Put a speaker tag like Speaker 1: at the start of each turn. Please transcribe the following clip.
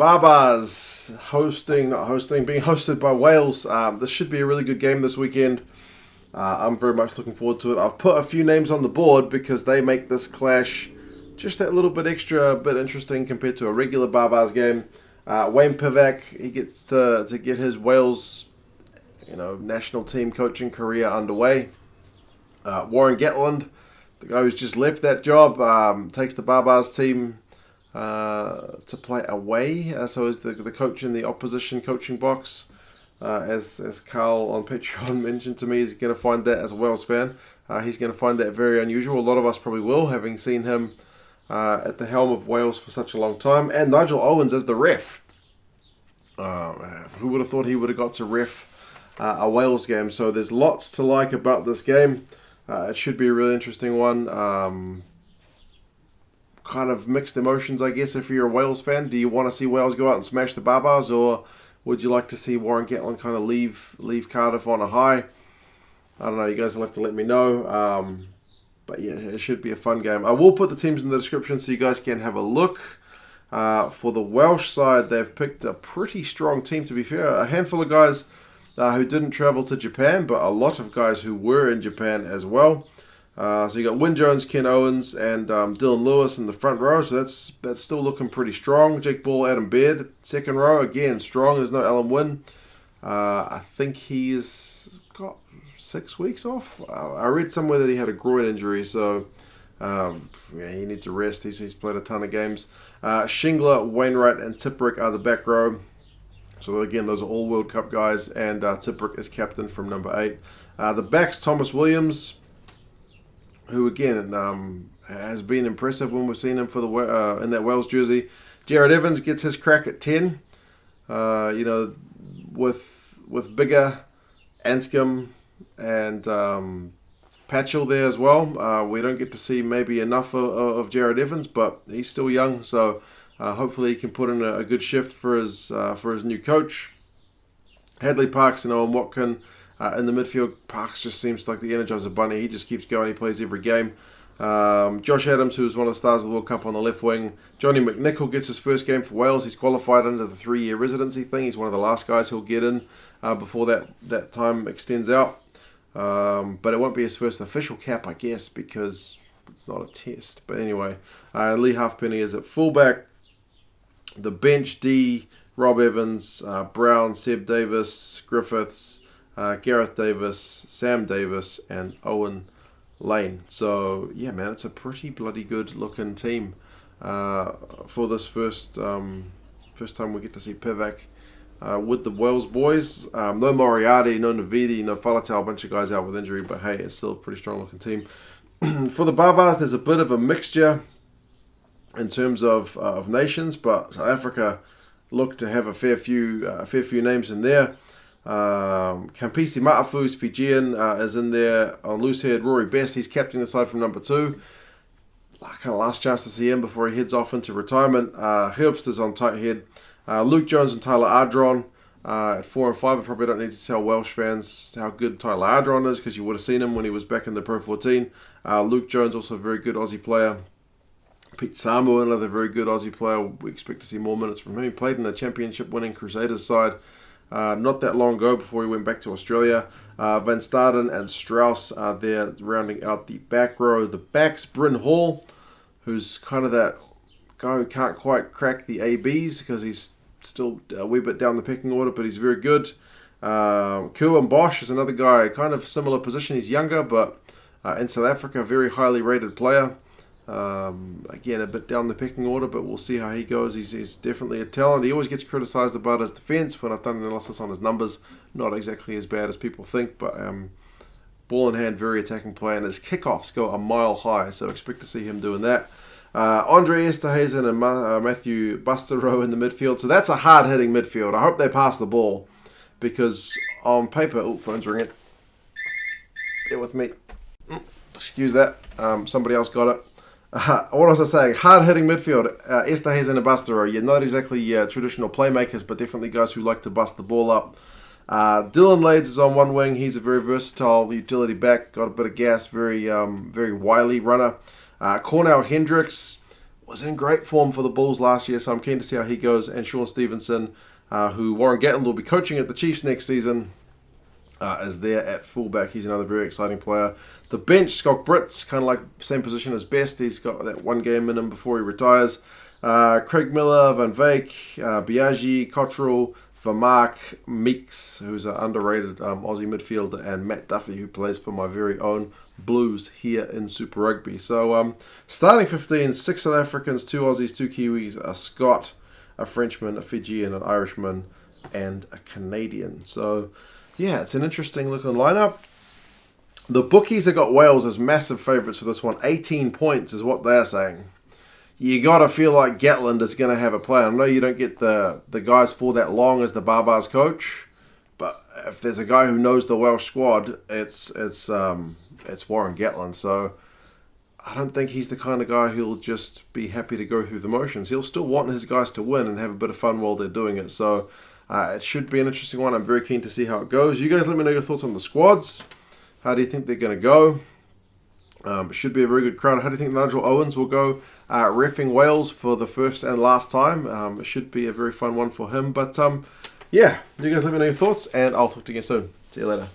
Speaker 1: Barbars being hosted by Wales. This should be a really good game this weekend. I'm very much looking forward to it. I've put a few names on the board because they make this clash just that little bit extra, bit interesting compared to a regular Barbars game. Wayne Pivac, he gets to get his Wales, national team coaching career underway. Warren Gatland, the guy who's just left that job, takes the Barbars team to play away. So is the coach in the opposition coaching box. As Carl on Patreon mentioned to me, he's going to find that as a Wales fan. He's going to find that very unusual. A lot of us probably will, having seen him at the helm of Wales for such a long time. And Nigel Owens as the ref. Who would have thought he would have got to ref a Wales game? So there's lots to like about this game. It should be a really interesting one. Kind of mixed emotions, I guess, if you're a Wales fan. Do you want to see Wales go out and smash the Barbars, or would you like to see Warren Gatland kind of leave Cardiff on a high? I don't know. You guys will have to let me know. But yeah, it should be a fun game. I will put the teams in the description so you guys can have a look. For the Welsh side, they've picked a pretty strong team, to be fair. A handful of guys who didn't travel to Japan, but a lot of guys who were in Japan as well. So you got Wyn Jones, Ken Owens, and Dillon Lewis in the front row. So that's still looking pretty strong. Jake Ball, Adam Baird, second row, again strong. There's no Alan Wynne. I think he's got 6 weeks off. I read somewhere that he had a groin injury, so he needs a rest. He's played a ton of games. Shingler, Wainwright, and Tipuric are the back row. So again, those are all World Cup guys, and Tipuric is captain from number 8. The backs, Thomas Williams, who again has been impressive when we've seen him for the in that Wales jersey. Jarrod Evans gets his crack at 10. With Bigger, Anscombe, and Patchell there as well. We don't get to see maybe enough of Jarrod Evans, but he's still young, so hopefully he can put in a good shift for his new coach. Hadleigh, Parks, and Owen Watkin in the midfield. Parks just seems like the Energizer Bunny. He just keeps going. He plays every game. Josh Adams, who's one of the stars of the World Cup, on the left wing. Johnny McNicholl gets his first game for Wales. He's qualified under the 3-year residency thing. He's one of the last guys who'll get in before that time extends out. But it won't be his first official cap, I guess, because it's not a test. But anyway, Leigh Halfpenny is at fullback. The bench, D, Rob Evans, Brown, Seb Davis, Griffiths, Gareth Davis, Sam Davis, and Owen Lane. So yeah, man, it's a pretty bloody good looking team for this first time we get to see Pivac with the Wales boys. No Moriarty, no Navidi, no Falatau, a bunch of guys out with injury, but hey, it's still a pretty strong looking team. For the Barbars, there's a bit of a mixture in terms of nations, but South Africa look to have a fair few names in there. Kampisi Matafu's Fijian is in there on loose head. Rory Best, he's captaining the side from number 2. Kind of last chance to see him before he heads off into retirement. Herbster's on tight head. Luke Jones and Tyler Ardron at 4 and 5. I probably don't need to tell Welsh fans how good Tyler Ardron is, because you would have seen him when he was back in the Pro 14. Luke Jones, also a very good Aussie player. Pete Samu, another very good Aussie player. We expect to see more minutes from him. He played in the championship-winning Crusaders side not that long ago before he went back to Australia. Van Staden and Strauss are there rounding out the back row. The backs, Bryn Hall, who's kind of that guy who can't quite crack the ABs because he's still a wee bit down the pecking order, but he's very good. Curwin Bosch is another guy, kind of similar position. He's younger, but in South Africa, a very highly rated player. Again, a bit down the pecking order, but we'll see how he goes. He's definitely a talent. He always gets criticised about his defence when I've done an analysis on his numbers. Not exactly as bad as people think, but ball in hand, very attacking player, and his kickoffs go a mile high, so expect to see him doing that. Andre Esterhuizen and Mathieu Bastareaud in the midfield. So that's a hard-hitting midfield. I hope they pass the ball, because on paper... phone's ringing. Bear with me. Excuse that. Somebody else got it. What was I saying? Hard-hitting midfield. Esterhuizen and Bastareaud. Yeah, not exactly traditional playmakers, but definitely guys who like to bust the ball up. Dillon Leyds is on one wing. He's a very versatile utility back. Got a bit of gas. Very wily runner. Cornal Hendricks. was in great form for the Bulls last year, so I'm keen to see how he goes. And Shaun Stevenson, who Warren Gatland will be coaching at the Chiefs next season, is there at fullback. He's another very exciting player. The bench, Scott Brits, kind of like same position as Best. He's got that 1 game in him before he retires. Craig Miller, Van Veek, Biaggi, Cottrell, Vermaak, Meeks, who's an underrated Aussie midfielder, and Matt Duffy, who plays for my very own Blues here in Super Rugby. So starting 15, 6 South Africans, 2 Aussies, 2 Kiwis, a Scot, a Frenchman, a Fijian, an Irishman, and a Canadian. So yeah, it's an interesting looking lineup. The bookies have got Wales as massive favourites for this one. 18 points is what they're saying. You got to feel like Gatland is going to have a play. I know you don't get the guys for that long as the Barbars coach, but if there's a guy who knows the Welsh squad, it's Warren Gatland. So I don't think he's the kind of guy who'll just be happy to go through the motions. He'll still want his guys to win and have a bit of fun while they're doing it. So it should be an interesting one. I'm very keen to see how it goes. You guys let me know your thoughts on the squads. How do you think they're going to go? It should be a very good crowd. How do you think Nigel Owens will go reffing Wales for the first and last time? It should be a very fun one for him. But yeah, you guys let me know your thoughts, and I'll talk to you again soon. See you later.